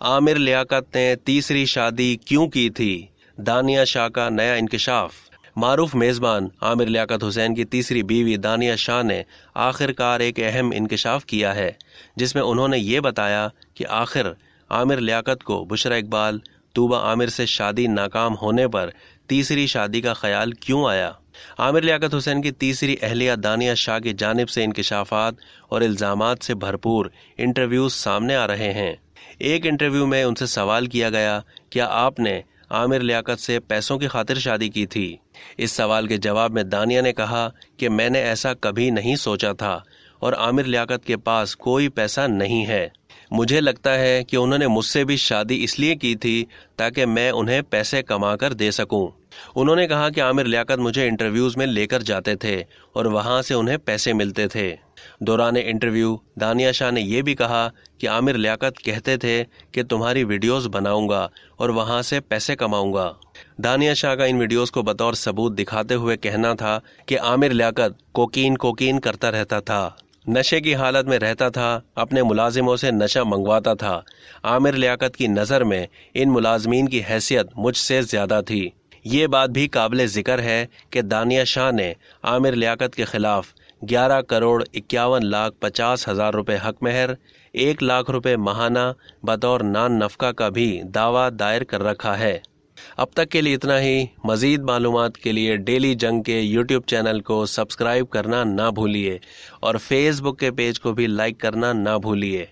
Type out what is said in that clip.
आमिर लियाकत ने तीसरी शादी क्यों की थी? दानिया शाह का नया इंकशाफ। मारूफ मेज़बान आमिर लियाकत हुसैन की तीसरी बीवी दानिया शाह ने आखिरकार एक अहम इंकशाफ किया है, जिसमें उन्होंने ये बताया कि आखिर आमिर लियाकत को बुशरा इकबाल तूबा आमिर से शादी नाकाम होने पर तीसरी शादी का ख्याल क्यों आया। आमिर लियाकत हुसैन की तीसरी अहलिया दानिया शाह की जानिब से इंकशाफात और इल्ज़ामात से भरपूर इंटरव्यूज सामने आ रहे हैं। एक इंटरव्यू में उनसे सवाल किया गया, क्या आपने आमिर लियाकत से पैसों की खातिर शादी की थी? इस सवाल के जवाब में दानिया ने कहा कि मैंने ऐसा कभी नहीं सोचा था और आमिर लियाकत के पास कोई पैसा नहीं है। मुझे लगता है कि उन्होंने मुझसे भी शादी इसलिए की थी ताकि मैं उन्हें पैसे कमाकर दे सकूं। उन्होंने कहा कि आमिर लियाकत मुझे इंटरव्यूज में लेकर जाते थे और वहां से उन्हें पैसे मिलते थे। दौरान इंटरव्यू दानिया शाह ने यह भी कहा कि आमिर लियाकत कहते थे कि तुम्हारी वीडियोस बनाऊंगा और वहां से पैसे कमाऊंगा। दानिया शाह का इन वीडियोस को बतौर सबूत दिखाते हुए कहना था कि आमिर लियाकत कोकीन करता रहता था, नशे की हालत में रहता था, अपने मुलाजिमों से नशा मंगवाता था। आमिर लियाकत की नज़र में इन मुलाजमीन की हैसियत मुझसे ज़्यादा थी। ये बात भी काबिल ज़िक्र है कि दानिया शाह ने आमिर लियाकत के खिलाफ 11,51,50,000 रुपये हक महर, 1 लाख रुपये माहाना बतौर नान नफ़का का भी दावा दायर कर रखा है। अब तक के लिए इतना ही। मज़ीद मालूमात के लिए डेली जंग के यूट्यूब चैनल को सब्सक्राइब करना ना भूलिए और फेसबुक के पेज को भी लाइक करना ना भूलिए।